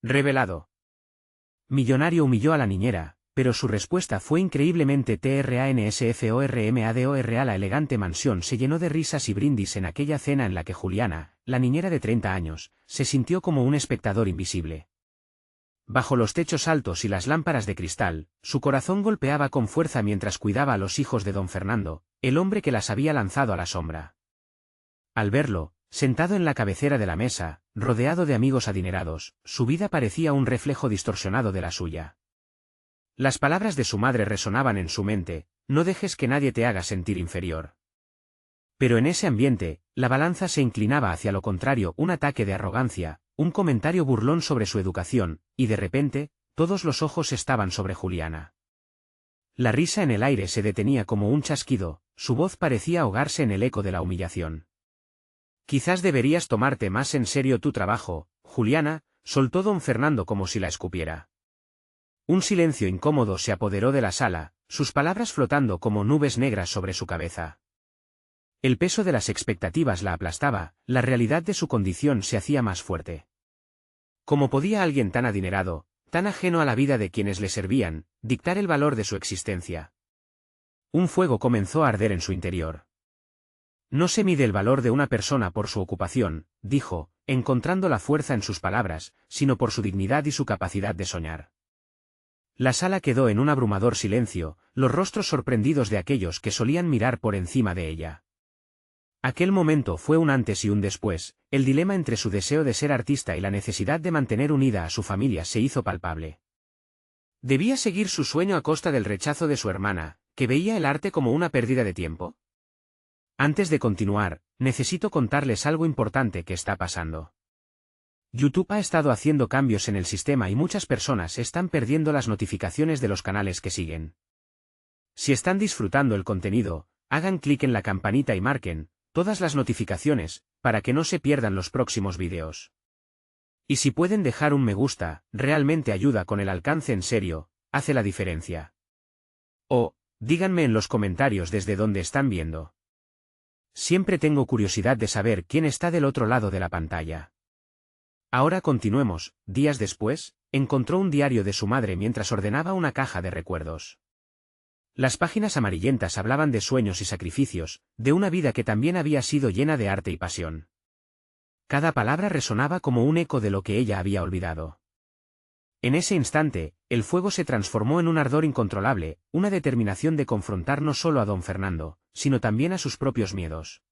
Revelado. Millonario humilló a la niñera, pero su respuesta fue increíblemente transformada. La elegante mansión se llenó de risas y brindis en aquella cena en la que Juliana, la niñera de 30 años, se sintió como un espectador invisible. Bajo los techos altos y las lámparas de cristal, su corazón golpeaba con fuerza mientras cuidaba a los hijos de don Fernando, el hombre que las había lanzado a la sombra. Al verlo, sentado en la cabecera de la mesa, rodeado de amigos adinerados, su vida parecía un reflejo distorsionado de la suya. Las palabras de su madre resonaban en su mente: no dejes que nadie te haga sentir inferior. Pero en ese ambiente, la balanza se inclinaba hacia lo contrario: un ataque de arrogancia, un comentario burlón sobre su educación, y de repente, todos los ojos estaban sobre Juliana. La risa en el aire se detenía como un chasquido, su voz parecía ahogarse en el eco de la humillación. Quizás deberías tomarte más en serio tu trabajo, Juliana, soltó don Fernando como si la escupiera. Un silencio incómodo se apoderó de la sala, sus palabras flotando como nubes negras sobre su cabeza. El peso de las expectativas la aplastaba, la realidad de su condición se hacía más fuerte. ¿Cómo podía alguien tan adinerado, tan ajeno a la vida de quienes le servían, dictar el valor de su existencia? Un fuego comenzó a arder en su interior. No se mide el valor de una persona por su ocupación, dijo, encontrando la fuerza en sus palabras, sino por su dignidad y su capacidad de soñar. La sala quedó en un abrumador silencio, los rostros sorprendidos de aquellos que solían mirar por encima de ella. Aquel momento fue un antes y un después, el dilema entre su deseo de ser artista y la necesidad de mantener unida a su familia se hizo palpable. ¿Debía seguir su sueño a costa del rechazo de su hermana, que veía el arte como una pérdida de tiempo? Antes de continuar, necesito contarles algo importante que está pasando. YouTube ha estado haciendo cambios en el sistema y muchas personas están perdiendo las notificaciones de los canales que siguen. Si están disfrutando el contenido, hagan clic en la campanita y marquen todas las notificaciones, para que no se pierdan los próximos vídeos. Y si pueden dejar un me gusta, realmente ayuda con el alcance, en serio, hace la diferencia. O, díganme en los comentarios desde dónde están viendo. Siempre tengo curiosidad de saber quién está del otro lado de la pantalla. Ahora continuemos. Días después, encontró un diario de su madre mientras ordenaba una caja de recuerdos. Las páginas amarillentas hablaban de sueños y sacrificios, de una vida que también había sido llena de arte y pasión. Cada palabra resonaba como un eco de lo que ella había olvidado. En ese instante, el fuego se transformó en un ardor incontrolable, una determinación de confrontar no solo a don Fernando, sino también a sus propios miedos.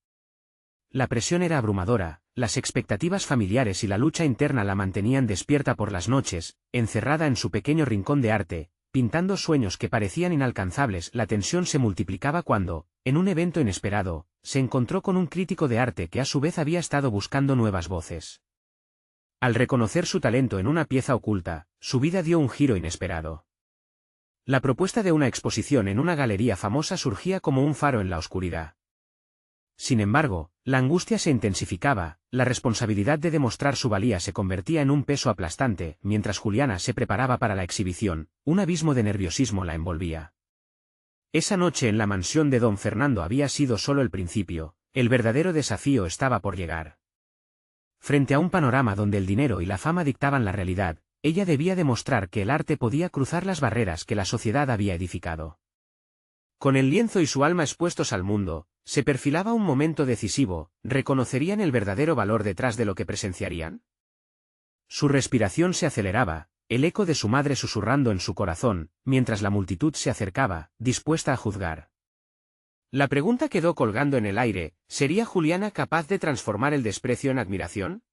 La presión era abrumadora, las expectativas familiares y la lucha interna la mantenían despierta por las noches, encerrada en su pequeño rincón de arte, pintando sueños que parecían inalcanzables. La tensión se multiplicaba cuando, en un evento inesperado, se encontró con un crítico de arte que a su vez había estado buscando nuevas voces. Al reconocer su talento en una pieza oculta, su vida dio un giro inesperado. La propuesta de una exposición en una galería famosa surgía como un faro en la oscuridad. Sin embargo, la angustia se intensificaba, la responsabilidad de demostrar su valía se convertía en un peso aplastante. Mientras Juliana se preparaba para la exhibición, un abismo de nerviosismo la envolvía. Esa noche en la mansión de don Fernando había sido solo el principio, el verdadero desafío estaba por llegar. Frente a un panorama donde el dinero y la fama dictaban la realidad, ella debía demostrar que el arte podía cruzar las barreras que la sociedad había edificado. Con el lienzo y su alma expuestos al mundo, se perfilaba un momento decisivo. ¿Reconocerían el verdadero valor detrás de lo que presenciarían? Su respiración se aceleraba, el eco de su madre susurrando en su corazón, mientras la multitud se acercaba, dispuesta a juzgar. La pregunta quedó colgando en el aire: ¿sería Juliana capaz de transformar el desprecio en admiración?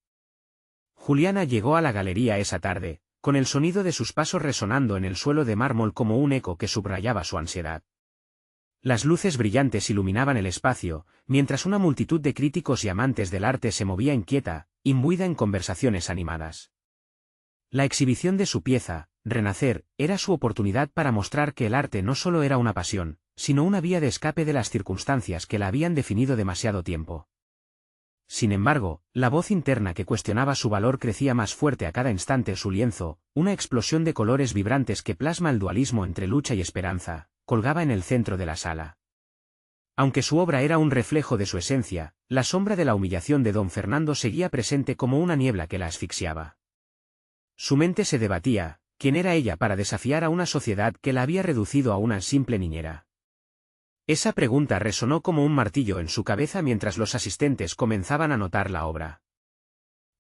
Juliana llegó a la galería esa tarde, con el sonido de sus pasos resonando en el suelo de mármol como un eco que subrayaba su ansiedad. Las luces brillantes iluminaban el espacio, mientras una multitud de críticos y amantes del arte se movía inquieta, imbuida en conversaciones animadas. La exhibición de su pieza, Renacer, era su oportunidad para mostrar que el arte no solo era una pasión, sino una vía de escape de las circunstancias que la habían definido demasiado tiempo. Sin embargo, la voz interna que cuestionaba su valor crecía más fuerte a cada instante. Su lienzo, una explosión de colores vibrantes que plasma el dualismo entre lucha y esperanza, colgaba en el centro de la sala. Aunque su obra era un reflejo de su esencia, la sombra de la humillación de don Fernando seguía presente como una niebla que la asfixiaba. Su mente se debatía, ¿quién era ella para desafiar a una sociedad que la había reducido a una simple niñera? Esa pregunta resonó como un martillo en su cabeza mientras los asistentes comenzaban a notar la obra.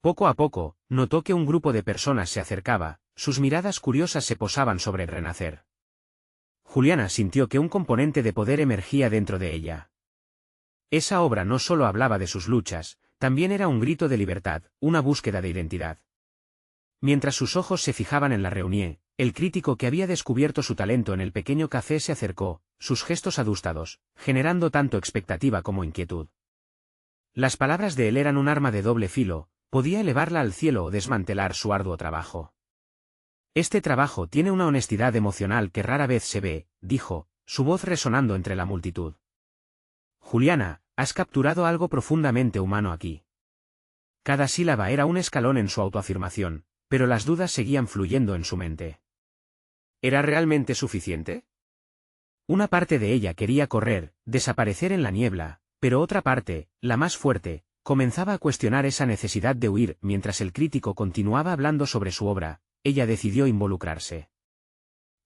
Poco a poco, notó que un grupo de personas se acercaba, sus miradas curiosas se posaban sobre el renacer. Juliana sintió que un componente de poder emergía dentro de ella. Esa obra no solo hablaba de sus luchas, también era un grito de libertad, una búsqueda de identidad. Mientras sus ojos se fijaban en la reunión, el crítico que había descubierto su talento en el pequeño café se acercó, sus gestos adustados, generando tanto expectativa como inquietud. Las palabras de él eran un arma de doble filo, podía elevarla al cielo o desmantelar su arduo trabajo. Este trabajo tiene una honestidad emocional que rara vez se ve, dijo, su voz resonando entre la multitud. Juliana, has capturado algo profundamente humano aquí. Cada sílaba era un escalón en su autoafirmación, pero las dudas seguían fluyendo en su mente. ¿Era realmente suficiente? Una parte de ella quería correr, desaparecer en la niebla, pero otra parte, la más fuerte, comenzaba a cuestionar esa necesidad de huir. Mientras el crítico continuaba hablando sobre su obra, ella decidió involucrarse.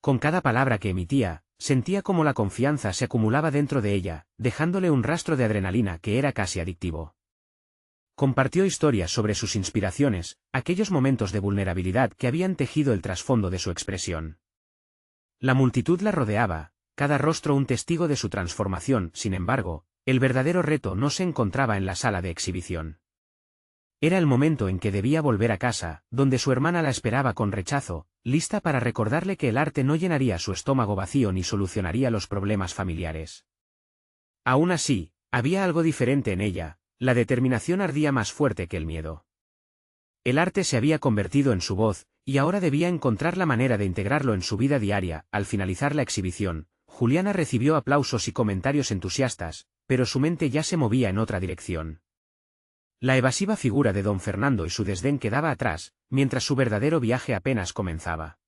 Con cada palabra que emitía, sentía como la confianza se acumulaba dentro de ella, dejándole un rastro de adrenalina que era casi adictivo. Compartió historias sobre sus inspiraciones, aquellos momentos de vulnerabilidad que habían tejido el trasfondo de su expresión. La multitud la rodeaba, cada rostro un testigo de su transformación. Sin embargo, el verdadero reto no se encontraba en la sala de exhibición. Era el momento en que debía volver a casa, donde su hermana la esperaba con rechazo, lista para recordarle que el arte no llenaría su estómago vacío ni solucionaría los problemas familiares. Aún así, había algo diferente en ella, la determinación ardía más fuerte que el miedo. El arte se había convertido en su voz, y ahora debía encontrar la manera de integrarlo en su vida diaria. Al finalizar la exhibición, Juliana recibió aplausos y comentarios entusiastas, pero su mente ya se movía en otra dirección. La evasiva figura de don Fernando y su desdén quedaba atrás, mientras su verdadero viaje apenas comenzaba.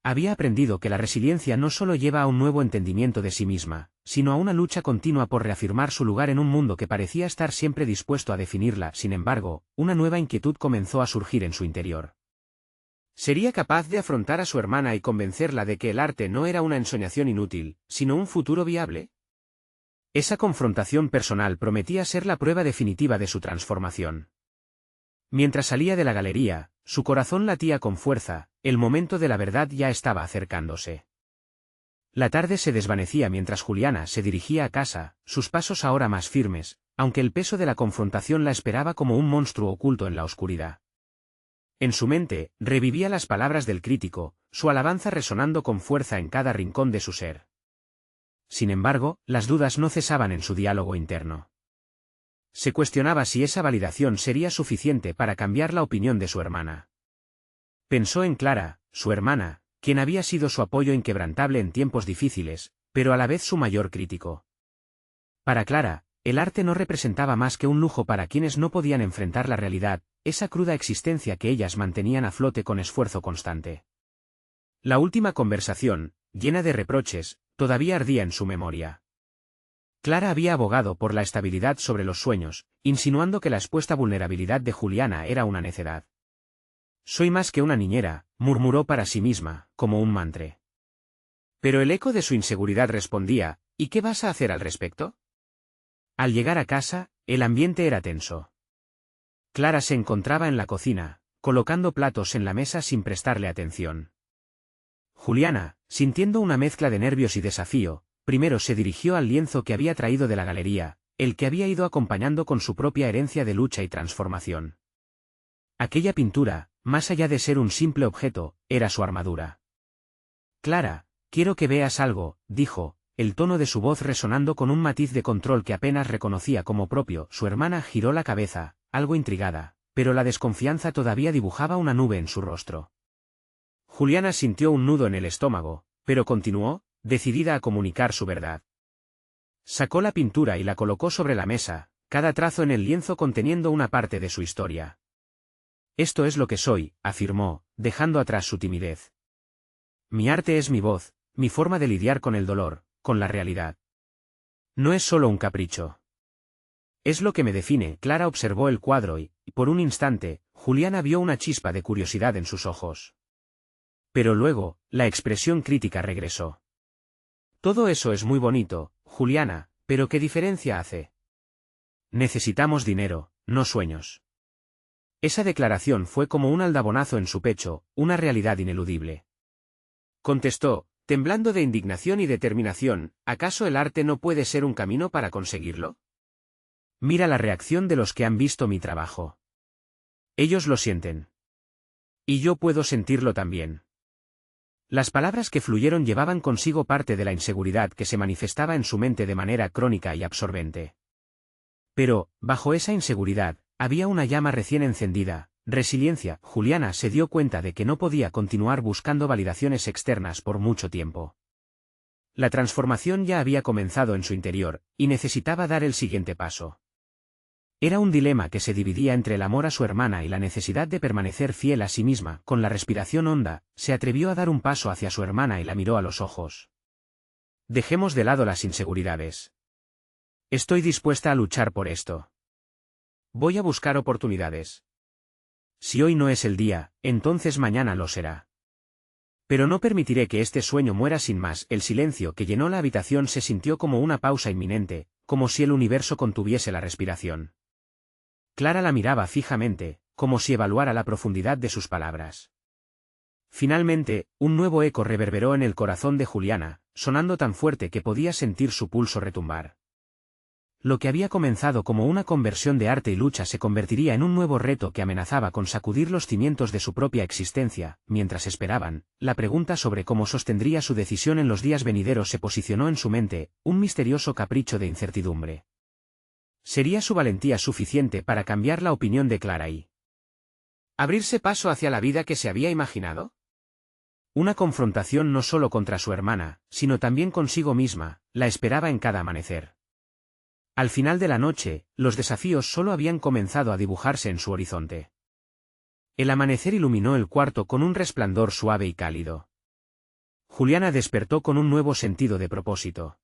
Había aprendido que la resiliencia no solo lleva a un nuevo entendimiento de sí misma, sino a una lucha continua por reafirmar su lugar en un mundo que parecía estar siempre dispuesto a definirla. Sin embargo, una nueva inquietud comenzó a surgir en su interior. ¿Sería capaz de afrontar a su hermana y convencerla de que el arte no era una ensoñación inútil, sino un futuro viable? Esa confrontación personal prometía ser la prueba definitiva de su transformación. Mientras salía de la galería, su corazón latía con fuerza, el momento de la verdad ya estaba acercándose. La tarde se desvanecía mientras Juliana se dirigía a casa, sus pasos ahora más firmes, aunque el peso de la confrontación la esperaba como un monstruo oculto en la oscuridad. En su mente, revivía las palabras del crítico, su alabanza resonando con fuerza en cada rincón de su ser. Sin embargo, las dudas no cesaban en su diálogo interno. Se cuestionaba si esa validación sería suficiente para cambiar la opinión de su hermana. Pensó en Clara, su hermana, quien había sido su apoyo inquebrantable en tiempos difíciles, pero a la vez su mayor crítico. Para Clara, el arte no representaba más que un lujo para quienes no podían enfrentar la realidad, esa cruda existencia que ellas mantenían a flote con esfuerzo constante. La última conversación, llena de reproches, todavía ardía en su memoria. Clara había abogado por la estabilidad sobre los sueños, insinuando que la expuesta vulnerabilidad de Juliana era una necedad. «Soy más que una niñera», murmuró para sí misma, como un mantra. Pero el eco de su inseguridad respondía, «¿Y qué vas a hacer al respecto?». Al llegar a casa, el ambiente era tenso. Clara se encontraba en la cocina, colocando platos en la mesa sin prestarle atención. Juliana, sintiendo una mezcla de nervios y desafío, primero se dirigió al lienzo que había traído de la galería, el que había ido acompañando con su propia herencia de lucha y transformación. Aquella pintura, más allá de ser un simple objeto, era su armadura. «Clara, quiero que veas algo», dijo, el tono de su voz resonando con un matiz de control que apenas reconocía como propio. Su hermana giró la cabeza, algo intrigada, pero la desconfianza todavía dibujaba una nube en su rostro. Juliana sintió un nudo en el estómago, pero continuó, decidida a comunicar su verdad. Sacó la pintura y la colocó sobre la mesa, cada trazo en el lienzo conteniendo una parte de su historia. «Esto es lo que soy», afirmó, dejando atrás su timidez. «Mi arte es mi voz, mi forma de lidiar con el dolor, con la realidad. No es solo un capricho. Es lo que me define». Clara observó el cuadro y, por un instante, Juliana vio una chispa de curiosidad en sus ojos. Pero luego, la expresión crítica regresó. Todo eso es muy bonito, Juliana, pero ¿qué diferencia hace? Necesitamos dinero, no sueños. Esa declaración fue como un aldabonazo en su pecho, una realidad ineludible. Contestó, temblando de indignación y determinación, ¿acaso el arte no puede ser un camino para conseguirlo? Mira la reacción de los que han visto mi trabajo. Ellos lo sienten. Y yo puedo sentirlo también. Las palabras que fluyeron llevaban consigo parte de la inseguridad que se manifestaba en su mente de manera crónica y absorbente. Pero, bajo esa inseguridad, había una llama recién encendida, resiliencia. Juliana se dio cuenta de que no podía continuar buscando validaciones externas por mucho tiempo. La transformación ya había comenzado en su interior, y necesitaba dar el siguiente paso. Era un dilema que se dividía entre el amor a su hermana y la necesidad de permanecer fiel a sí misma. Con la respiración honda, se atrevió a dar un paso hacia su hermana y la miró a los ojos. Dejemos de lado las inseguridades. Estoy dispuesta a luchar por esto. Voy a buscar oportunidades. Si hoy no es el día, entonces mañana lo será. Pero no permitiré que este sueño muera sin más. El silencio que llenó la habitación se sintió como una pausa inminente, como si el universo contuviese la respiración. Clara la miraba fijamente, como si evaluara la profundidad de sus palabras. Finalmente, un nuevo eco reverberó en el corazón de Juliana, sonando tan fuerte que podía sentir su pulso retumbar. Lo que había comenzado como una conversión de arte y lucha se convertiría en un nuevo reto que amenazaba con sacudir los cimientos de su propia existencia. Mientras esperaban, la pregunta sobre cómo sostendría su decisión en los días venideros se posicionó en su mente, un misterioso capricho de incertidumbre. ¿Sería su valentía suficiente para cambiar la opinión de Clara y abrirse paso hacia la vida que se había imaginado? Una confrontación no solo contra su hermana, sino también consigo misma, la esperaba en cada amanecer. Al final de la noche, los desafíos solo habían comenzado a dibujarse en su horizonte. El amanecer iluminó el cuarto con un resplandor suave y cálido. Juliana despertó con un nuevo sentido de propósito.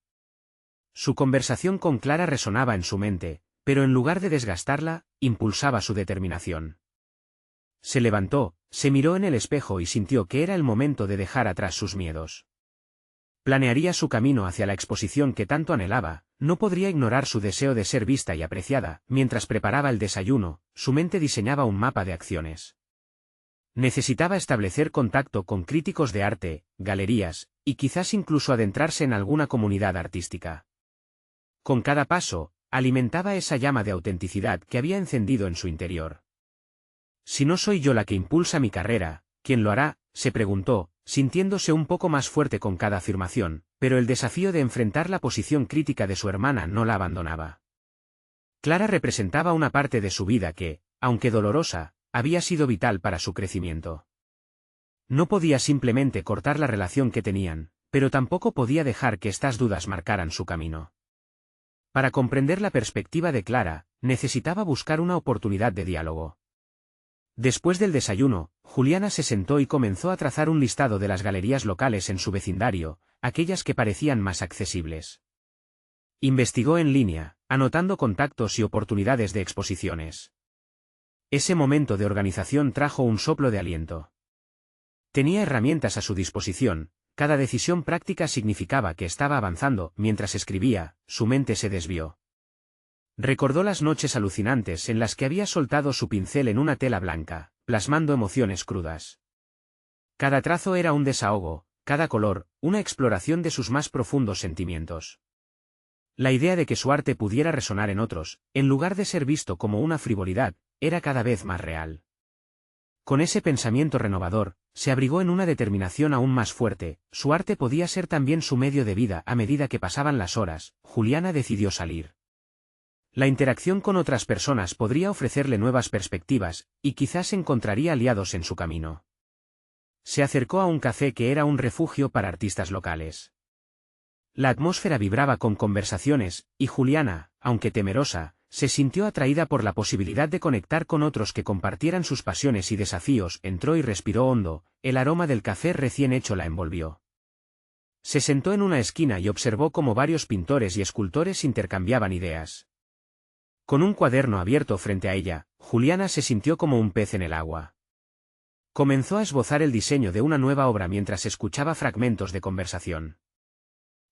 Su conversación con Clara resonaba en su mente, pero en lugar de desgastarla, impulsaba su determinación. Se levantó, se miró en el espejo y sintió que era el momento de dejar atrás sus miedos. Planearía su camino hacia la exposición que tanto anhelaba. No podría ignorar su deseo de ser vista y apreciada. Mientras preparaba el desayuno, su mente diseñaba un mapa de acciones. Necesitaba establecer contacto con críticos de arte, galerías, y quizás incluso adentrarse en alguna comunidad artística. Con cada paso, alimentaba esa llama de autenticidad que había encendido en su interior. Si no soy yo la que impulsa mi carrera, ¿quién lo hará?, se preguntó, sintiéndose un poco más fuerte con cada afirmación, pero el desafío de enfrentar la posición crítica de su hermana no la abandonaba. Clara representaba una parte de su vida que, aunque dolorosa, había sido vital para su crecimiento. No podía simplemente cortar la relación que tenían, pero tampoco podía dejar que estas dudas marcaran su camino. Para comprender la perspectiva de Clara, necesitaba buscar una oportunidad de diálogo. Después del desayuno, Juliana se sentó y comenzó a trazar un listado de las galerías locales en su vecindario, aquellas que parecían más accesibles. Investigó en línea, anotando contactos y oportunidades de exposiciones. Ese momento de organización trajo un soplo de aliento. Tenía herramientas a su disposición, cada decisión práctica significaba que estaba avanzando. Mientras escribía, su mente se desvió. Recordó las noches alucinantes en las que había soltado su pincel en una tela blanca, plasmando emociones crudas. Cada trazo era un desahogo, cada color, una exploración de sus más profundos sentimientos. La idea de que su arte pudiera resonar en otros, en lugar de ser visto como una frivolidad, era cada vez más real. Con ese pensamiento renovador, se abrigó en una determinación aún más fuerte. Su arte podía ser también su medio de vida. A medida que pasaban las horas, Juliana decidió salir. La interacción con otras personas podría ofrecerle nuevas perspectivas, y quizás encontraría aliados en su camino. Se acercó a un café que era un refugio para artistas locales. La atmósfera vibraba con conversaciones, y Juliana, aunque temerosa, se sintió atraída por la posibilidad de conectar con otros que compartieran sus pasiones y desafíos. Entró y respiró hondo, el aroma del café recién hecho la envolvió. Se sentó en una esquina y observó cómo varios pintores y escultores intercambiaban ideas. Con un cuaderno abierto frente a ella, Juliana se sintió como un pez en el agua. Comenzó a esbozar el diseño de una nueva obra mientras escuchaba fragmentos de conversación.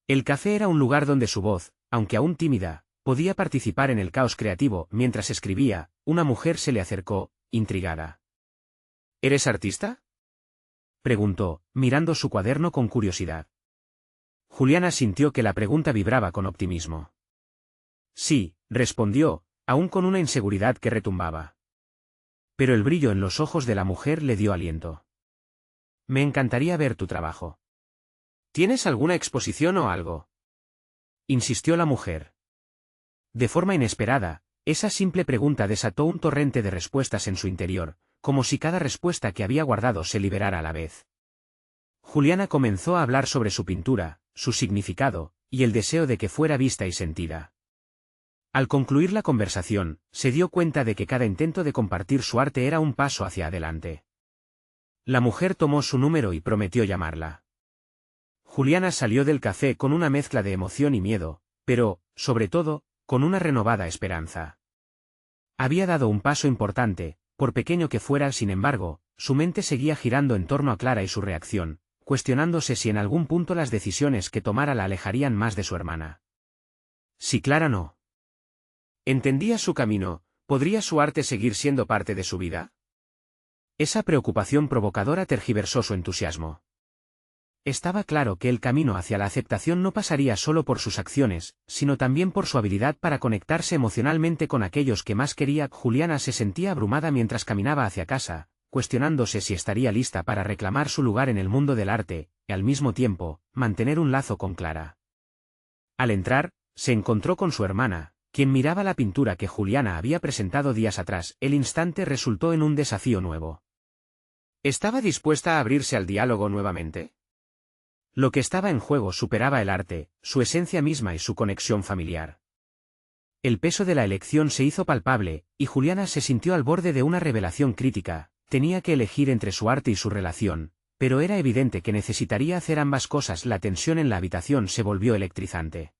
El café era un lugar donde su voz, aunque aún tímida, podía participar en el caos creativo. Mientras escribía, una mujer se le acercó, intrigada. ¿Eres artista?, preguntó, mirando su cuaderno con curiosidad. Juliana sintió que la pregunta vibraba con optimismo. Sí, respondió, aún con una inseguridad que retumbaba. Pero el brillo en los ojos de la mujer le dio aliento. Me encantaría ver tu trabajo. ¿Tienes alguna exposición o algo?, insistió la mujer. De forma inesperada, esa simple pregunta desató un torrente de respuestas en su interior, como si cada respuesta que había guardado se liberara a la vez. Juliana comenzó a hablar sobre su pintura, su significado, y el deseo de que fuera vista y sentida. Al concluir la conversación, se dio cuenta de que cada intento de compartir su arte era un paso hacia adelante. La mujer tomó su número y prometió llamarla. Juliana salió del café con una mezcla de emoción y miedo, pero, sobre todo, con una renovada esperanza. Había dado un paso importante, por pequeño que fuera. Sin embargo, su mente seguía girando en torno a Clara y su reacción, cuestionándose si en algún punto las decisiones que tomara la alejarían más de su hermana. Si Clara no entendía su camino, ¿podría su arte seguir siendo parte de su vida? Esa preocupación provocadora tergiversó su entusiasmo. Estaba claro que el camino hacia la aceptación no pasaría solo por sus acciones, sino también por su habilidad para conectarse emocionalmente con aquellos que más quería. Juliana se sentía abrumada mientras caminaba hacia casa, cuestionándose si estaría lista para reclamar su lugar en el mundo del arte, y al mismo tiempo, mantener un lazo con Clara. Al entrar, se encontró con su hermana, quien miraba la pintura que Juliana había presentado días atrás. El instante resultó en un desafío nuevo. ¿Estaba dispuesta a abrirse al diálogo nuevamente? Lo que estaba en juego superaba el arte, su esencia misma y su conexión familiar. El peso de la elección se hizo palpable, y Juliana se sintió al borde de una revelación crítica. Tenía que elegir entre su arte y su relación, pero era evidente que necesitaría hacer ambas cosas. La tensión en la habitación se volvió electrizante.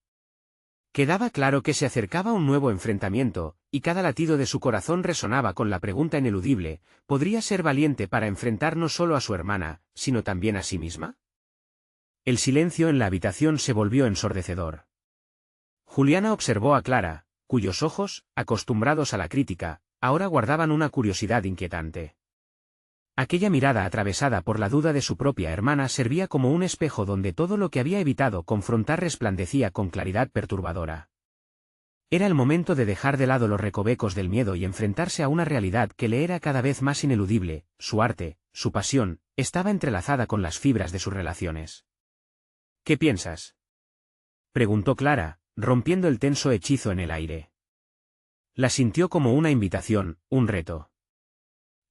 Quedaba claro que se acercaba un nuevo enfrentamiento, y cada latido de su corazón resonaba con la pregunta ineludible: ¿podría ser valiente para enfrentar no solo a su hermana, sino también a sí misma? El silencio en la habitación se volvió ensordecedor. Juliana observó a Clara, cuyos ojos, acostumbrados a la crítica, ahora guardaban una curiosidad inquietante. Aquella mirada atravesada por la duda de su propia hermana servía como un espejo donde todo lo que había evitado confrontar resplandecía con claridad perturbadora. Era el momento de dejar de lado los recovecos del miedo y enfrentarse a una realidad que le era cada vez más ineludible. Su arte, su pasión, estaba entrelazada con las fibras de sus relaciones. ¿Qué piensas?, preguntó Clara, rompiendo el tenso hechizo en el aire. La sintió como una invitación, un reto.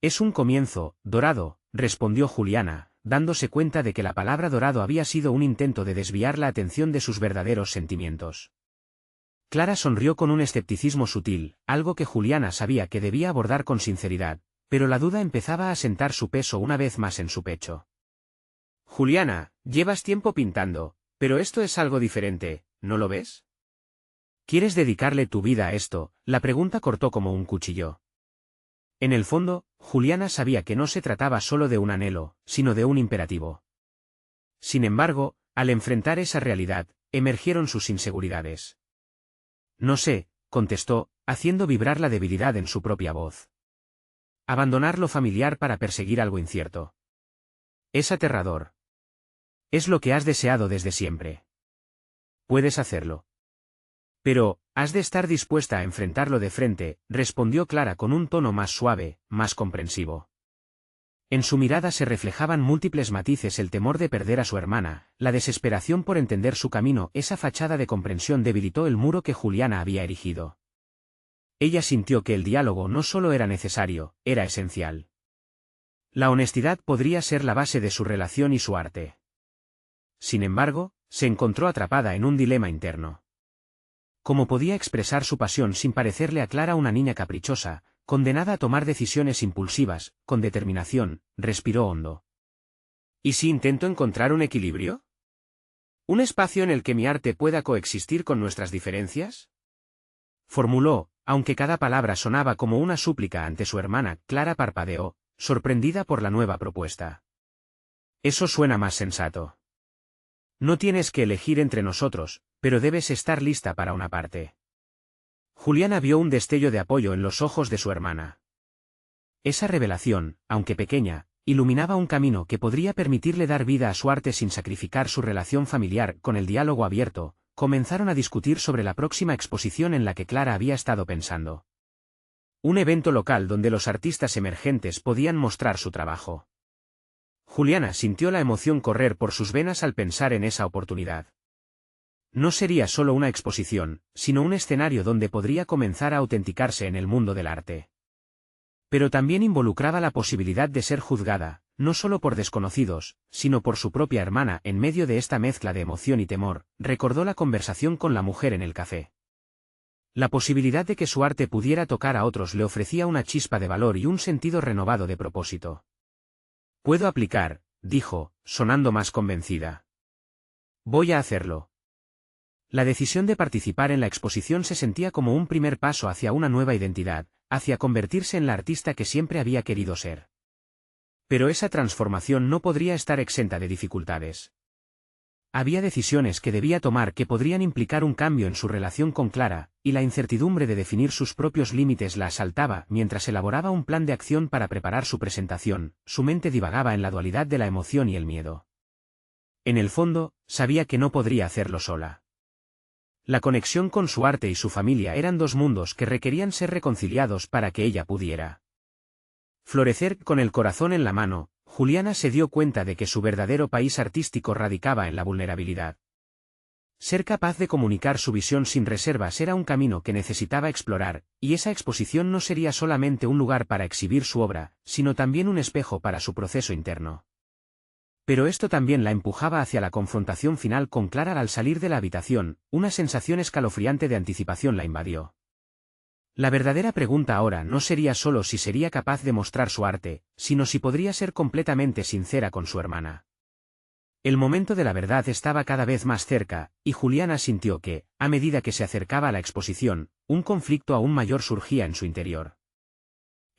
Es un comienzo, Dorado, respondió Juliana, dándose cuenta de que la palabra dorado había sido un intento de desviar la atención de sus verdaderos sentimientos. Clara sonrió con un escepticismo sutil, algo que Juliana sabía que debía abordar con sinceridad, pero la duda empezaba a asentar su peso una vez más en su pecho. Juliana, llevas tiempo pintando, pero esto es algo diferente, ¿no lo ves? ¿Quieres dedicarle tu vida a esto? La pregunta cortó como un cuchillo. En el fondo, Juliana sabía que no se trataba solo de un anhelo, sino de un imperativo. Sin embargo, al enfrentar esa realidad, emergieron sus inseguridades. No sé, contestó, haciendo vibrar la debilidad en su propia voz. Abandonar lo familiar para perseguir algo incierto. Es aterrador. Es lo que has deseado desde siempre. Puedes hacerlo. Pero, has de estar dispuesta a enfrentarlo de frente, respondió Clara con un tono más suave, más comprensivo. En su mirada se reflejaban múltiples matices: el temor de perder a su hermana, la desesperación por entender su camino. Esa fachada de comprensión debilitó el muro que Juliana había erigido. Ella sintió que el diálogo no solo era necesario, era esencial. La honestidad podría ser la base de su relación y su arte. Sin embargo, se encontró atrapada en un dilema interno. ¿Cómo podía expresar su pasión sin parecerle a Clara una niña caprichosa, condenada a tomar decisiones impulsivas? Con determinación, respiró hondo. ¿Y si intento encontrar un equilibrio? ¿Un espacio en el que mi arte pueda coexistir con nuestras diferencias?, formuló, Aunque cada palabra sonaba como una súplica ante su hermana, Clara parpadeó, sorprendida por la nueva propuesta. Eso suena más sensato. No tienes que elegir entre nosotros, pero debes estar lista para una parte. Juliana vio un destello de apoyo en los ojos de su hermana. Esa revelación, aunque pequeña, iluminaba un camino que podría permitirle dar vida a su arte sin sacrificar su relación familiar. Con el diálogo abierto, comenzaron a discutir sobre la próxima exposición en la que Clara había estado pensando. Un evento local donde los artistas emergentes podían mostrar su trabajo. Juliana sintió la emoción correr por sus venas al pensar en esa oportunidad. No sería solo una exposición, sino un escenario donde podría comenzar a autenticarse en el mundo del arte. Pero también involucraba la posibilidad de ser juzgada, no solo por desconocidos, sino por su propia hermana. En medio de esta mezcla de emoción y temor, recordó la conversación con la mujer en el café. La posibilidad de que su arte pudiera tocar a otros le ofrecía una chispa de valor y un sentido renovado de propósito. «Puedo aplicar», dijo, sonando más convencida. «Voy a hacerlo». La decisión de participar en la exposición se sentía como un primer paso hacia una nueva identidad, hacia convertirse en la artista que siempre había querido ser. Pero esa transformación no podría estar exenta de dificultades. Había decisiones que debía tomar que podrían implicar un cambio en su relación con Clara, y la incertidumbre de definir sus propios límites la asaltaba. Mientras elaboraba un plan de acción para preparar su presentación, su mente divagaba en la dualidad de la emoción y el miedo. En el fondo, sabía que no podría hacerlo sola. La conexión con su arte y su familia eran dos mundos que requerían ser reconciliados para que ella pudiera florecer. Con el corazón en la mano, Juliana se dio cuenta de que su verdadero país artístico radicaba en la vulnerabilidad. Ser capaz de comunicar su visión sin reservas era un camino que necesitaba explorar, y esa exposición no sería solamente un lugar para exhibir su obra, sino también un espejo para su proceso interno. Pero esto también la empujaba hacia la confrontación final con Clara. Al salir de la habitación, una sensación escalofriante de anticipación la invadió. La verdadera pregunta ahora no sería solo si sería capaz de mostrar su arte, sino si podría ser completamente sincera con su hermana. El momento de la verdad estaba cada vez más cerca, y Juliana sintió que, a medida que se acercaba a la exposición, un conflicto aún mayor surgía en su interior.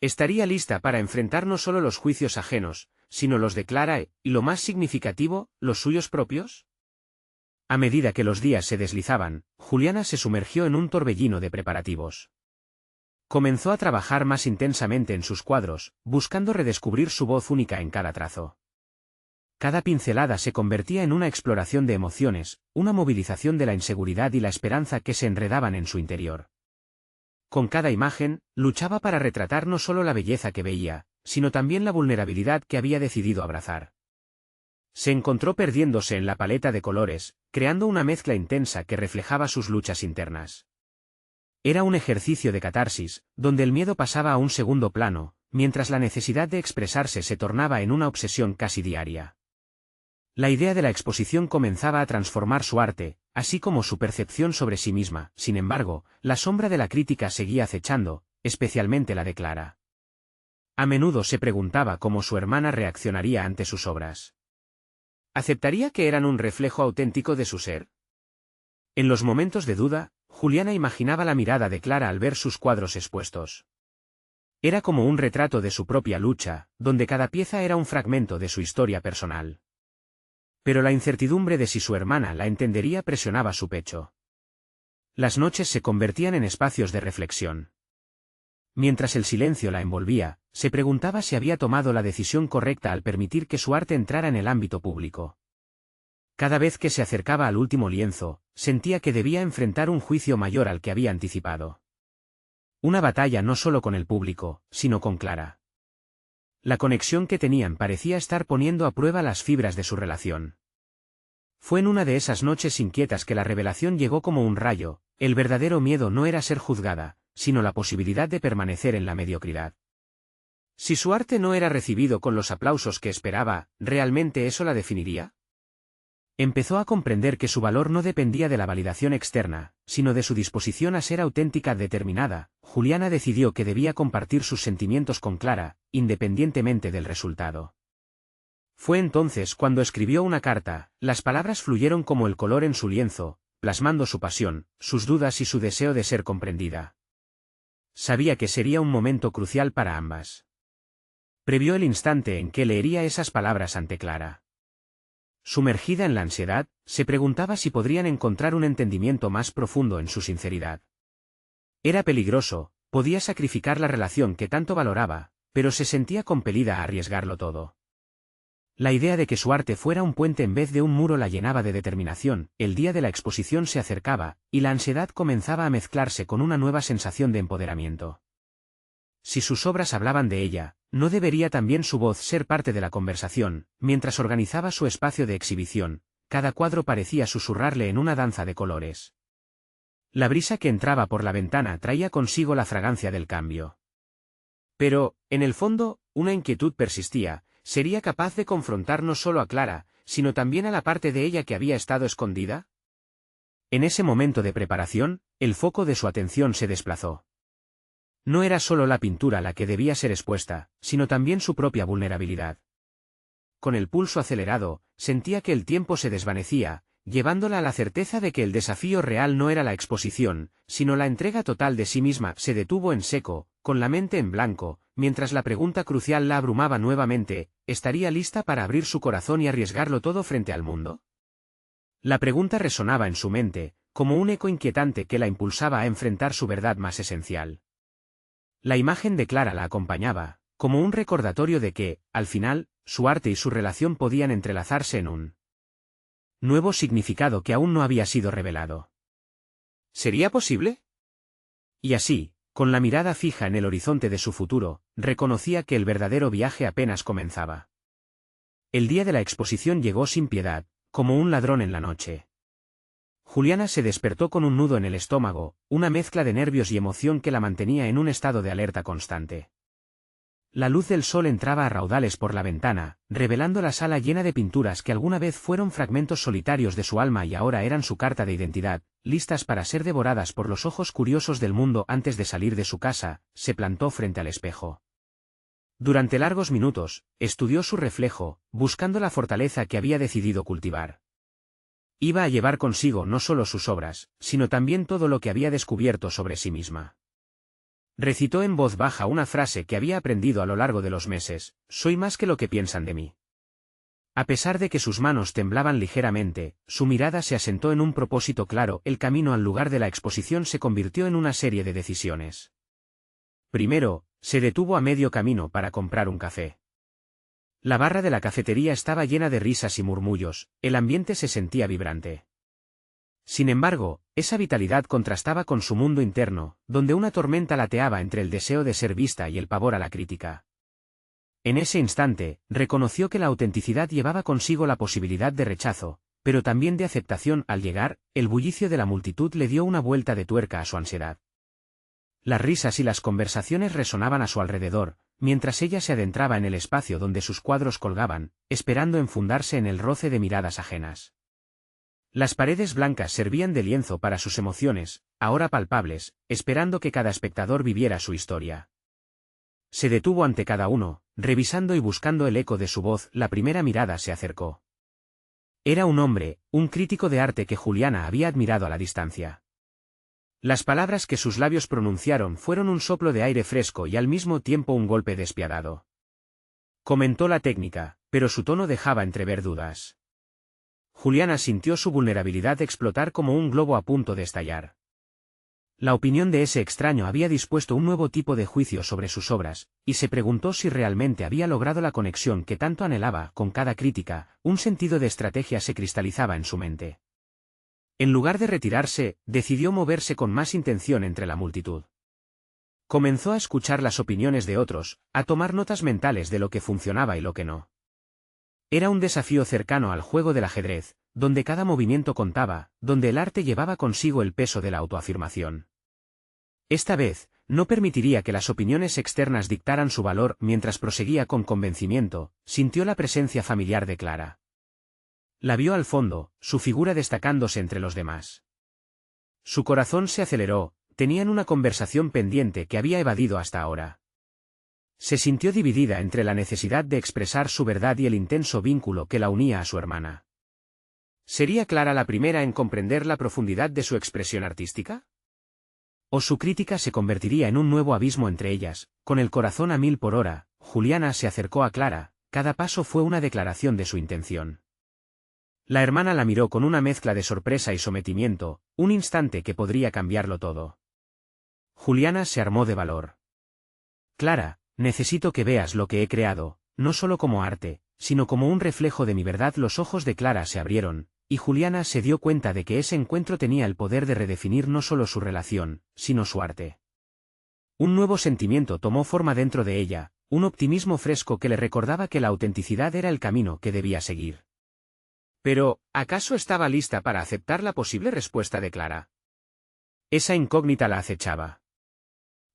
Estaría lista para enfrentar no solo los juicios ajenos, sino los de Clara y, lo más significativo, los suyos propios. A medida que los días se deslizaban, Juliana se sumergió en un torbellino de preparativos. Comenzó a trabajar más intensamente en sus cuadros, buscando redescubrir su voz única en cada trazo. Cada pincelada se convertía en una exploración de emociones, una movilización de la inseguridad y la esperanza que se enredaban en su interior. Con cada imagen, luchaba para retratar no solo la belleza que veía, sino también la vulnerabilidad que había decidido abrazar. Se encontró perdiéndose en la paleta de colores, creando una mezcla intensa que reflejaba sus luchas internas. Era un ejercicio de catarsis, donde el miedo pasaba a un segundo plano, mientras la necesidad de expresarse se tornaba en una obsesión casi diaria. La idea de la exposición comenzaba a transformar su arte, así como su percepción sobre sí misma. Sin embargo, la sombra de la crítica seguía acechando, especialmente la de Clara. A menudo se preguntaba cómo su hermana reaccionaría ante sus obras. ¿Aceptaría que eran un reflejo auténtico de su ser? En los momentos de duda, Juliana imaginaba la mirada de Clara al ver sus cuadros expuestos. Era como un retrato de su propia lucha, donde cada pieza era un fragmento de su historia personal. Pero la incertidumbre de si su hermana la entendería presionaba su pecho. Las noches se convertían en espacios de reflexión. Mientras el silencio la envolvía, se preguntaba si había tomado la decisión correcta al permitir que su arte entrara en el ámbito público. Cada vez que se acercaba al último lienzo, sentía que debía enfrentar un juicio mayor al que había anticipado. Una batalla no solo con el público, sino con Clara. La conexión que tenían parecía estar poniendo a prueba las fibras de su relación. Fue en una de esas noches inquietas que la revelación llegó como un rayo. El verdadero miedo no era ser juzgada, sino la posibilidad de permanecer en la mediocridad. Si su arte no era recibido con los aplausos que esperaba, ¿realmente eso la definiría? Empezó a comprender que su valor no dependía de la validación externa, sino de su disposición a ser auténtica determinada. Juliana decidió que debía compartir sus sentimientos con Clara, independientemente del resultado. Fue entonces cuando escribió una carta. Las palabras fluyeron como el color en su lienzo, plasmando su pasión, sus dudas y su deseo de ser comprendida. Sabía que sería un momento crucial para ambas. Previó el instante en que leería esas palabras ante Clara. Sumergida en la ansiedad, se preguntaba si podrían encontrar un entendimiento más profundo en su sinceridad. Era peligroso, podía sacrificar la relación que tanto valoraba, pero se sentía compelida a arriesgarlo todo. La idea de que su arte fuera un puente en vez de un muro la llenaba de determinación. El día de la exposición se acercaba, y la ansiedad comenzaba a mezclarse con una nueva sensación de empoderamiento. Si sus obras hablaban de ella, ¿no debería también su voz ser parte de la conversación? Mientras organizaba su espacio de exhibición, cada cuadro parecía susurrarle en una danza de colores. La brisa que entraba por la ventana traía consigo la fragancia del cambio. Pero, en el fondo, una inquietud persistía. ¿Sería capaz de confrontar no solo a Clara, sino también a la parte de ella que había estado escondida? En ese momento de preparación, el foco de su atención se desplazó. No era solo la pintura la que debía ser expuesta, sino también su propia vulnerabilidad. Con el pulso acelerado, sentía que el tiempo se desvanecía, llevándola a la certeza de que el desafío real no era la exposición, sino la entrega total de sí misma. Se detuvo en seco, con la mente en blanco, mientras la pregunta crucial la abrumaba nuevamente: ¿estaría lista para abrir su corazón y arriesgarlo todo frente al mundo? La pregunta resonaba en su mente, como un eco inquietante que la impulsaba a enfrentar su verdad más esencial. La imagen de Clara la acompañaba, como un recordatorio de que, al final, su arte y su relación podían entrelazarse en un nuevo significado que aún no había sido revelado. ¿Sería posible? Y así, con la mirada fija en el horizonte de su futuro, reconocía que el verdadero viaje apenas comenzaba. El día de la exposición llegó sin piedad, como un ladrón en la noche. Juliana se despertó con un nudo en el estómago, una mezcla de nervios y emoción que la mantenía en un estado de alerta constante. La luz del sol entraba a raudales por la ventana, revelando la sala llena de pinturas que alguna vez fueron fragmentos solitarios de su alma y ahora eran su carta de identidad, listas para ser devoradas por los ojos curiosos del mundo. Antes de salir de su casa, se plantó frente al espejo. Durante largos minutos, estudió su reflejo, buscando la fortaleza que había decidido cultivar. Iba a llevar consigo no solo sus obras, sino también todo lo que había descubierto sobre sí misma. Recitó en voz baja una frase que había aprendido a lo largo de los meses: soy más que lo que piensan de mí. A pesar de que sus manos temblaban ligeramente, su mirada se asentó en un propósito claro. El camino al lugar de la exposición se convirtió en una serie de decisiones. Primero, se detuvo a medio camino para comprar un café. La barra de la cafetería estaba llena de risas y murmullos, el ambiente se sentía vibrante. Sin embargo, esa vitalidad contrastaba con su mundo interno, donde una tormenta lateaba entre el deseo de ser vista y el pavor a la crítica. En ese instante, reconoció que la autenticidad llevaba consigo la posibilidad de rechazo, pero también de aceptación. Al llegar, el bullicio de la multitud le dio una vuelta de tuerca a su ansiedad. Las risas y las conversaciones resonaban a su alrededor, mientras ella se adentraba en el espacio donde sus cuadros colgaban, esperando enfundarse en el roce de miradas ajenas. Las paredes blancas servían de lienzo para sus emociones, ahora palpables, esperando que cada espectador viviera su historia. Se detuvo ante cada uno, revisando y buscando el eco de su voz. La primera mirada se acercó. Era un hombre, un crítico de arte que Juliana había admirado a la distancia. Las palabras que sus labios pronunciaron fueron un soplo de aire fresco y al mismo tiempo un golpe despiadado. Comentó la técnica, pero su tono dejaba entrever dudas. Juliana sintió su vulnerabilidad explotar como un globo a punto de estallar. La opinión de ese extraño había dispuesto un nuevo tipo de juicio sobre sus obras, y se preguntó si realmente había logrado la conexión que tanto anhelaba. Con cada crítica, un sentido de estrategia se cristalizaba en su mente. En lugar de retirarse, decidió moverse con más intención entre la multitud. Comenzó a escuchar las opiniones de otros, a tomar notas mentales de lo que funcionaba y lo que no. Era un desafío cercano al juego del ajedrez, donde cada movimiento contaba, donde el arte llevaba consigo el peso de la autoafirmación. Esta vez, no permitiría que las opiniones externas dictaran su valor. Mientras proseguía con convencimiento, sintió la presencia familiar de Clara. La vio al fondo, su figura destacándose entre los demás. Su corazón se aceleró, tenían una conversación pendiente que había evadido hasta ahora. Se sintió dividida entre la necesidad de expresar su verdad y el intenso vínculo que la unía a su hermana. ¿Sería Clara la primera en comprender la profundidad de su expresión artística? o su crítica se convertiría en un nuevo abismo entre ellas. Con el corazón a 1000 por hora, Juliana se acercó a Clara, cada paso fue una declaración de su intención. La hermana la miró con una mezcla de sorpresa y sometimiento, un instante que podría cambiarlo todo. Juliana se armó de valor. Clara, necesito que veas lo que he creado, no solo como arte, sino como un reflejo de mi verdad. Los ojos de Clara se abrieron, y Juliana se dio cuenta de que ese encuentro tenía el poder de redefinir no solo su relación, sino su arte. Un nuevo sentimiento tomó forma dentro de ella, un optimismo fresco que le recordaba que la autenticidad era el camino que debía seguir. Pero, ¿acaso estaba lista para aceptar la posible respuesta de Clara? Esa incógnita la acechaba.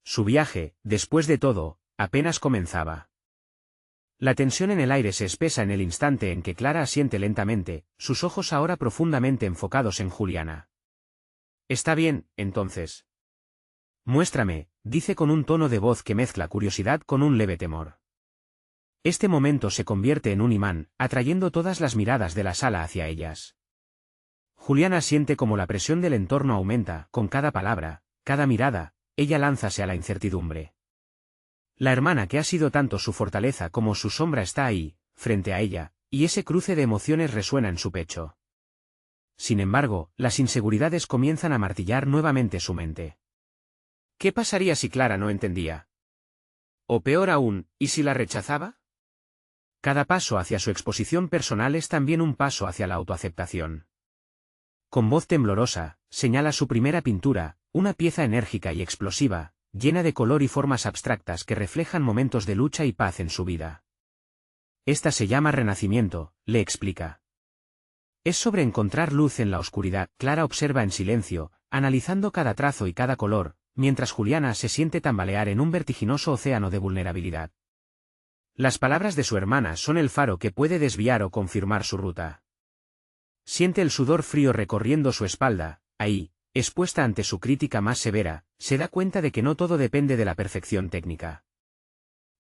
Su viaje, después de todo, apenas comenzaba. La tensión en el aire se espesa en el instante en que Clara asiente lentamente, sus ojos ahora profundamente enfocados en Juliana. Está bien, entonces. Muéstrame, dice con un tono de voz que mezcla curiosidad con un leve temor. Este momento se convierte en un imán, atrayendo todas las miradas de la sala hacia ellas. Juliana siente como la presión del entorno aumenta, con cada palabra, cada mirada, ella lánzase a la incertidumbre. La hermana que ha sido tanto su fortaleza como su sombra está ahí, frente a ella, y ese cruce de emociones resuena en su pecho. Sin embargo, las inseguridades comienzan a martillar nuevamente su mente. ¿Qué pasaría si Clara no entendía? O peor aún, ¿y si la rechazaba? Cada paso hacia su exposición personal es también un paso hacia la autoaceptación. Con voz temblorosa, señala su primera pintura, una pieza enérgica y explosiva, llena de color y formas abstractas que reflejan momentos de lucha y paz en su vida. Esta se llama Renacimiento, le explica. Es sobre encontrar luz en la oscuridad. Clara observa en silencio, analizando cada trazo y cada color, mientras Juliana se siente tambalear en un vertiginoso océano de vulnerabilidad. Las palabras de su hermana son el faro que puede desviar o confirmar su ruta. Siente el sudor frío recorriendo su espalda, ahí, expuesta ante su crítica más severa, se da cuenta de que no todo depende de la perfección técnica.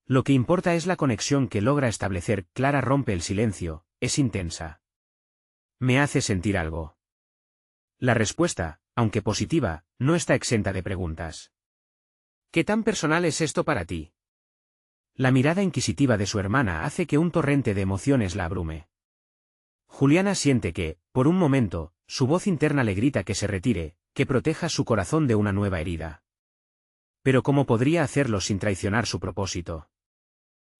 Lo que importa es la conexión que logra establecer. Clara rompe el silencio, es intensa. Me hace sentir algo. La respuesta, aunque positiva, no está exenta de preguntas. ¿Qué tan personal es esto para ti? La mirada inquisitiva de su hermana hace que un torrente de emociones la abrume. Juliana siente que, por un momento, su voz interna le grita que se retire, que proteja su corazón de una nueva herida. Pero ¿cómo podría hacerlo sin traicionar su propósito?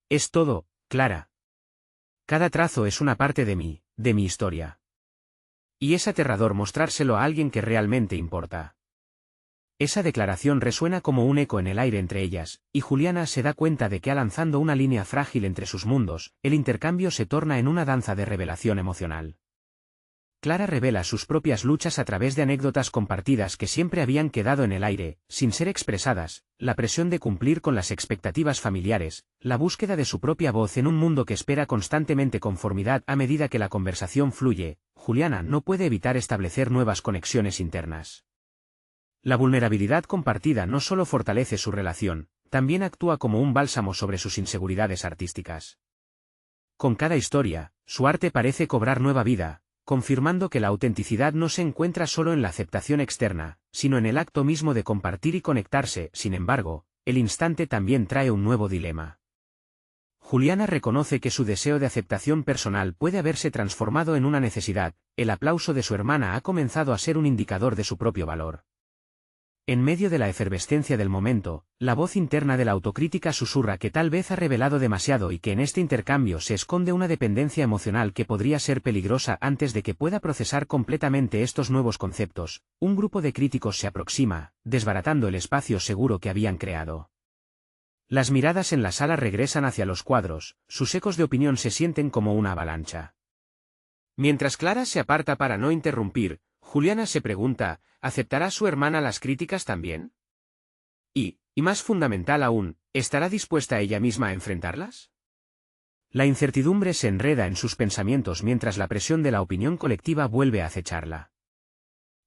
Es todo, Clara. Cada trazo es una parte de mi historia. Y es aterrador mostrárselo a alguien que realmente importa. Esa declaración resuena como un eco en el aire entre ellas, y Juliana se da cuenta de que lanzando una línea frágil entre sus mundos, el intercambio se torna en una danza de revelación emocional. Clara revela sus propias luchas a través de anécdotas compartidas que siempre habían quedado en el aire, sin ser expresadas, la presión de cumplir con las expectativas familiares, la búsqueda de su propia voz en un mundo que espera constantemente conformidad. A medida que la conversación fluye, Juliana no puede evitar establecer nuevas conexiones internas. La vulnerabilidad compartida no solo fortalece su relación, también actúa como un bálsamo sobre sus inseguridades artísticas. Con cada historia, su arte parece cobrar nueva vida, confirmando que la autenticidad no se encuentra solo en la aceptación externa, sino en el acto mismo de compartir y conectarse. Sin embargo, el instante también trae un nuevo dilema. Juliana reconoce que su deseo de aceptación personal puede haberse transformado en una necesidad. El aplauso de su hermana ha comenzado a ser un indicador de su propio valor. En medio de la efervescencia del momento, la voz interna de la autocrítica susurra que tal vez ha revelado demasiado y que en este intercambio se esconde una dependencia emocional que podría ser peligrosa. Antes de que pueda procesar completamente estos nuevos conceptos, un grupo de críticos se aproxima, desbaratando el espacio seguro que habían creado. Las miradas en la sala regresan hacia los cuadros, sus ecos de opinión se sienten como una avalancha. Mientras Clara se aparta para no interrumpir, Juliana se pregunta, ¿aceptará su hermana las críticas también? Y más fundamental aún, ¿estará dispuesta ella misma a enfrentarlas? La incertidumbre se enreda en sus pensamientos mientras la presión de la opinión colectiva vuelve a acecharla.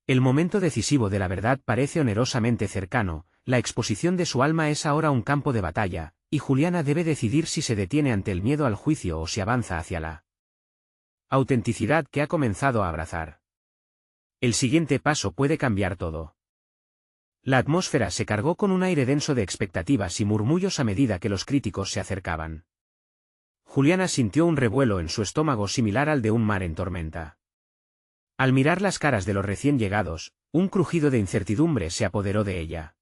El momento decisivo de la verdad parece onerosamente cercano, la exposición de su alma es ahora un campo de batalla, y Juliana debe decidir si se detiene ante el miedo al juicio o si avanza hacia la autenticidad que ha comenzado a abrazar. El siguiente paso puede cambiar todo. La atmósfera se cargó con un aire denso de expectativas y murmullos a medida que los críticos se acercaban. Juliana sintió un revuelo en su estómago similar al de un mar en tormenta. Al mirar las caras de los recién llegados, un crujido de incertidumbre se apoderó de ella.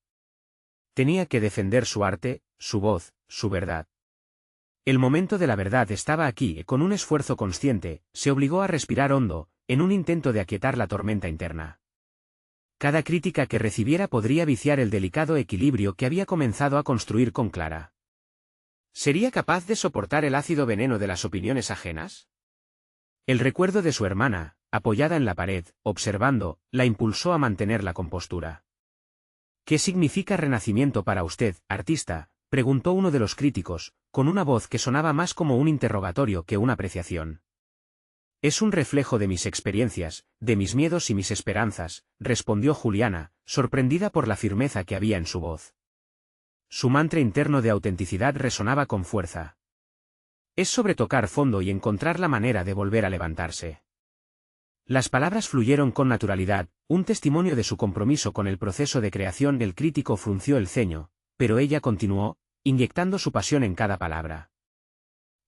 Tenía que defender su arte, su voz, su verdad. El momento de la verdad estaba aquí y con un esfuerzo consciente, se obligó a respirar hondo, en un intento de aquietar la tormenta interna. Cada crítica que recibiera podría viciar el delicado equilibrio que había comenzado a construir con Clara. ¿Sería capaz de soportar el ácido veneno de las opiniones ajenas? El recuerdo de su hermana, apoyada en la pared, observando, la impulsó a mantener la compostura. ¿Qué significa renacimiento para usted, artista?, preguntó uno de los críticos, con una voz que sonaba más como un interrogatorio que una apreciación. Es un reflejo de mis experiencias, de mis miedos y mis esperanzas, respondió Juliana, sorprendida por la firmeza que había en su voz. Su mantra interno de autenticidad resonaba con fuerza. Es sobre tocar fondo y encontrar la manera de volver a levantarse. Las palabras fluyeron con naturalidad, un testimonio de su compromiso con el proceso de creación. El crítico frunció el ceño, pero ella continuó, inyectando su pasión en cada palabra.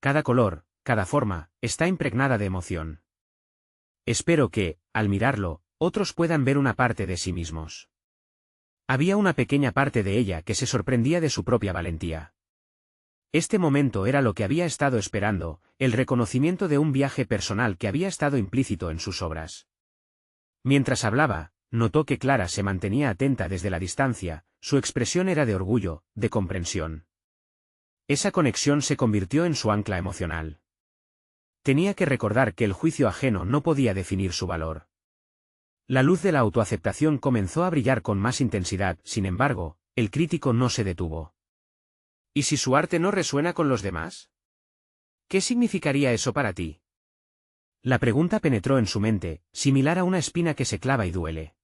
Cada color, cada forma, está impregnada de emoción. Espero que, al mirarlo, otros puedan ver una parte de sí mismos. Había una pequeña parte de ella que se sorprendía de su propia valentía. Este momento era lo que había estado esperando, el reconocimiento de un viaje personal que había estado implícito en sus obras. Mientras hablaba, notó que Clara se mantenía atenta desde la distancia, su expresión era de orgullo, de comprensión. Esa conexión se convirtió en su ancla emocional. Tenía que recordar que el juicio ajeno no podía definir su valor. La luz de la autoaceptación comenzó a brillar con más intensidad, sin embargo, el crítico no se detuvo. ¿Y si su arte no resuena con los demás? ¿Qué significaría eso para ti? La pregunta penetró en su mente, similar a una espina que se clava y duele.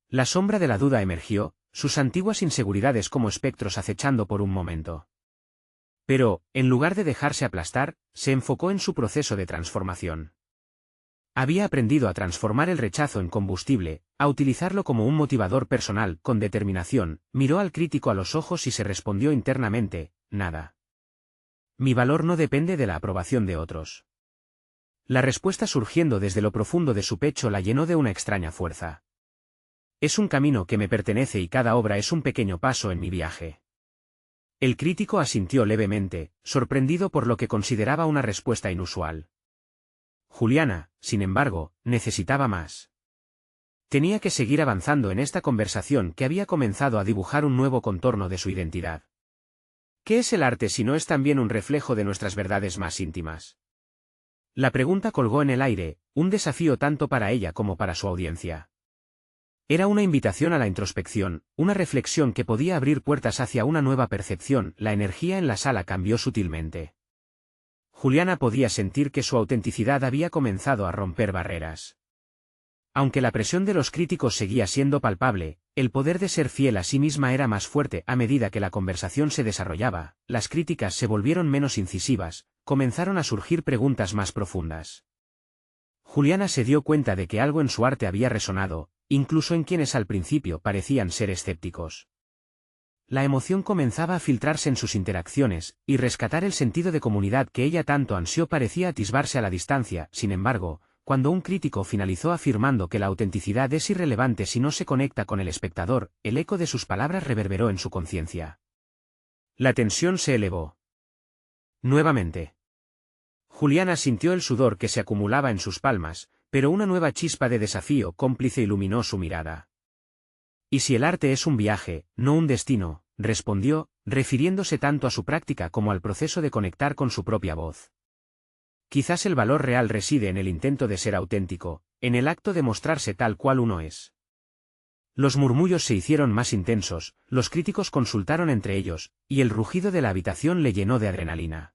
La sombra de la duda emergió, sus antiguas inseguridades como espectros acechando por un momento. Pero, en lugar de dejarse aplastar, se enfocó en su proceso de transformación. Había aprendido a transformar el rechazo en combustible, a utilizarlo como un motivador personal. Con determinación, miró al crítico a los ojos y se respondió internamente, nada. Mi valor no depende de la aprobación de otros. La respuesta surgiendo desde lo profundo de su pecho la llenó de una extraña fuerza. Es un camino que me pertenece y cada obra es un pequeño paso en mi viaje. El crítico asintió levemente, sorprendido por lo que consideraba una respuesta inusual. Juliana, sin embargo, necesitaba más. Tenía que seguir avanzando en esta conversación que había comenzado a dibujar un nuevo contorno de su identidad. ¿Qué es el arte si no es también un reflejo de nuestras verdades más íntimas? La pregunta colgó en el aire, un desafío tanto para ella como para su audiencia. Era una invitación a la introspección, una reflexión que podía abrir puertas hacia una nueva percepción. La energía en la sala cambió sutilmente. Juliana podía sentir que su autenticidad había comenzado a romper barreras. Aunque la presión de los críticos seguía siendo palpable, el poder de ser fiel a sí misma era más fuerte. A medida que la conversación se desarrollaba, las críticas se volvieron menos incisivas, comenzaron a surgir preguntas más profundas. Juliana se dio cuenta de que algo en su arte había resonado, incluso en quienes al principio parecían ser escépticos. La emoción comenzaba a filtrarse en sus interacciones, y rescatar el sentido de comunidad que ella tanto ansió parecía atisbarse a la distancia. Sin embargo, cuando un crítico finalizó afirmando que la autenticidad es irrelevante si no se conecta con el espectador, el eco de sus palabras reverberó en su conciencia. La tensión se elevó. Nuevamente. Juliana sintió el sudor que se acumulaba en sus palmas, pero una nueva chispa de desafío cómplice iluminó su mirada. ¿Y si el arte es un viaje, no un destino?, respondió, refiriéndose tanto a su práctica como al proceso de conectar con su propia voz. Quizás el valor real reside en el intento de ser auténtico, en el acto de mostrarse tal cual uno es. Los murmullos se hicieron más intensos, los críticos consultaron entre ellos, y el rugido de la habitación le llenó de adrenalina.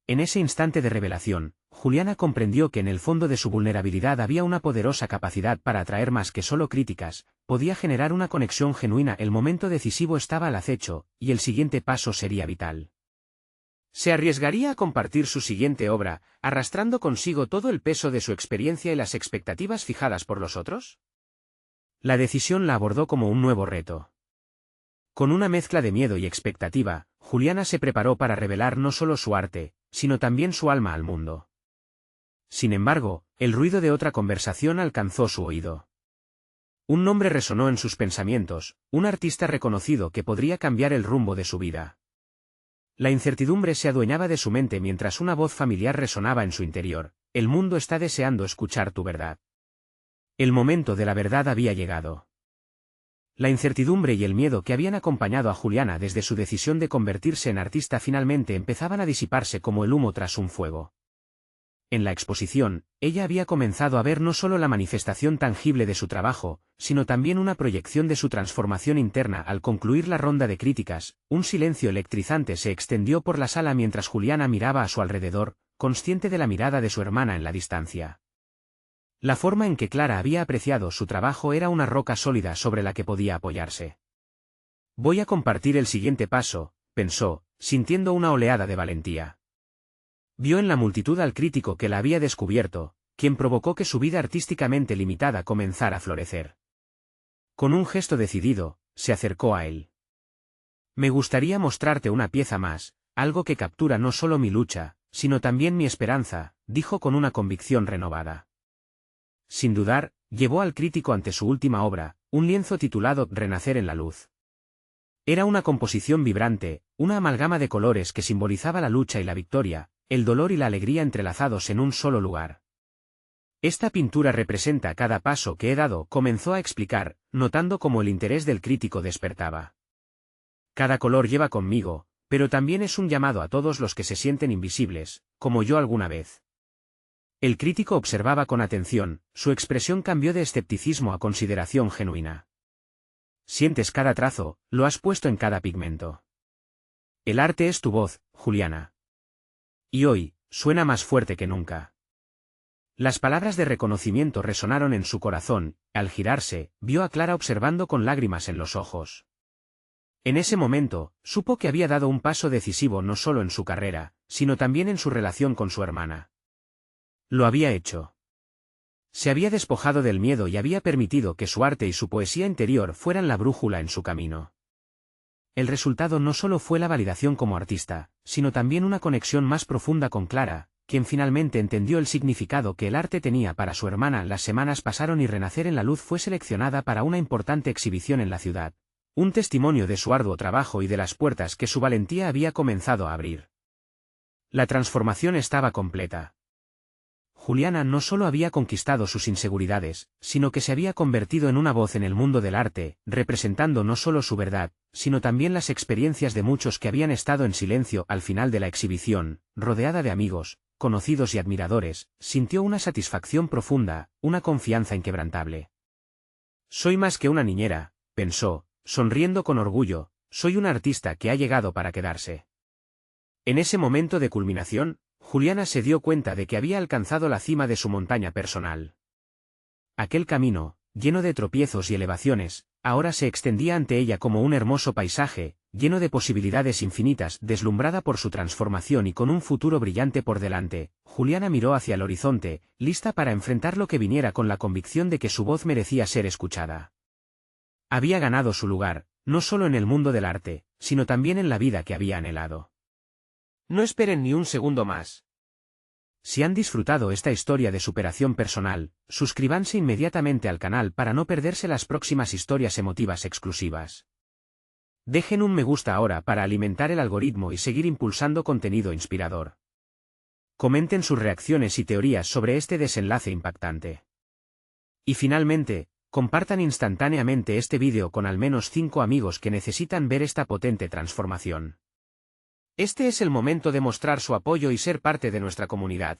En ese instante de revelación, Juliana comprendió que en el fondo de su vulnerabilidad había una poderosa capacidad para atraer más que solo críticas, podía generar una conexión genuina. El momento decisivo estaba al acecho, y el siguiente paso sería vital. ¿Se arriesgaría a compartir su siguiente obra, arrastrando consigo todo el peso de su experiencia y las expectativas fijadas por los otros? La decisión la abordó como un nuevo reto. Con una mezcla de miedo y expectativa, Juliana se preparó para revelar no solo su arte, sino también su alma al mundo. Sin embargo, el ruido de otra conversación alcanzó su oído. Un nombre resonó en sus pensamientos, un artista reconocido que podría cambiar el rumbo de su vida. La incertidumbre se adueñaba de su mente mientras una voz familiar resonaba en su interior: el mundo está deseando escuchar tu verdad. El momento de la verdad había llegado. La incertidumbre y el miedo que habían acompañado a Juliana desde su decisión de convertirse en artista finalmente empezaban a disiparse como el humo tras un fuego. En la exposición, ella había comenzado a ver no solo la manifestación tangible de su trabajo, sino también una proyección de su transformación interna. Al concluir la ronda de críticas, un silencio electrizante se extendió por la sala mientras Juliana miraba a su alrededor, consciente de la mirada de su hermana en la distancia. La forma en que Clara había apreciado su trabajo era una roca sólida sobre la que podía apoyarse. Voy a compartir el siguiente paso, pensó, sintiendo una oleada de valentía. Vio en la multitud al crítico que la había descubierto, quien provocó que su vida artísticamente limitada comenzara a florecer. Con un gesto decidido, se acercó a él. Me gustaría mostrarte una pieza más, algo que captura no solo mi lucha, sino también mi esperanza, dijo con una convicción renovada. Sin dudar, llevó al crítico ante su última obra, un lienzo titulado Renacer en la luz. Era una composición vibrante, una amalgama de colores que simbolizaba la lucha y la victoria, el dolor y la alegría entrelazados en un solo lugar. Esta pintura representa cada paso que he dado, comenzó a explicar, notando cómo el interés del crítico despertaba. Cada color lleva conmigo, pero también es un llamado a todos los que se sienten invisibles, como yo alguna vez. El crítico observaba con atención, su expresión cambió de escepticismo a consideración genuina. Sientes cada trazo, lo has puesto en cada pigmento. El arte es tu voz, Juliana. Y hoy, suena más fuerte que nunca. Las palabras de reconocimiento resonaron en su corazón. Al girarse, vio a Clara observando con lágrimas en los ojos. En ese momento, supo que había dado un paso decisivo no solo en su carrera, sino también en su relación con su hermana. Lo había hecho. Se había despojado del miedo y había permitido que su arte y su poesía interior fueran la brújula en su camino. El resultado no solo fue la validación como artista, sino también una conexión más profunda con Clara, quien finalmente entendió el significado que el arte tenía para su hermana. Las semanas pasaron y Renacer en la Luz fue seleccionada para una importante exhibición en la ciudad, un testimonio de su arduo trabajo y de las puertas que su valentía había comenzado a abrir. La transformación estaba completa. Juliana no solo había conquistado sus inseguridades, sino que se había convertido en una voz en el mundo del arte, representando no solo su verdad, sino también las experiencias de muchos que habían estado en silencio. Al final de la exhibición, rodeada de amigos, conocidos y admiradores, sintió una satisfacción profunda, una confianza inquebrantable. Soy más que una niñera, pensó, sonriendo con orgullo, soy un artista que ha llegado para quedarse. En ese momento de culminación, Juliana se dio cuenta de que había alcanzado la cima de su montaña personal. Aquel camino, lleno de tropiezos y elevaciones, ahora se extendía ante ella como un hermoso paisaje, lleno de posibilidades infinitas. Deslumbrada por su transformación y con un futuro brillante por delante, Juliana miró hacia el horizonte, lista para enfrentar lo que viniera con la convicción de que su voz merecía ser escuchada. Había ganado su lugar, no solo en el mundo del arte, sino también en la vida que había anhelado. No esperen ni un segundo más. Si han disfrutado esta historia de superación personal, suscríbanse inmediatamente al canal para no perderse las próximas historias emotivas exclusivas. Dejen un me gusta ahora para alimentar el algoritmo y seguir impulsando contenido inspirador. Comenten sus reacciones y teorías sobre este desenlace impactante. Y finalmente, compartan instantáneamente este vídeo con al menos 5 amigos que necesitan ver esta potente transformación. Este es el momento de mostrar su apoyo y ser parte de nuestra comunidad.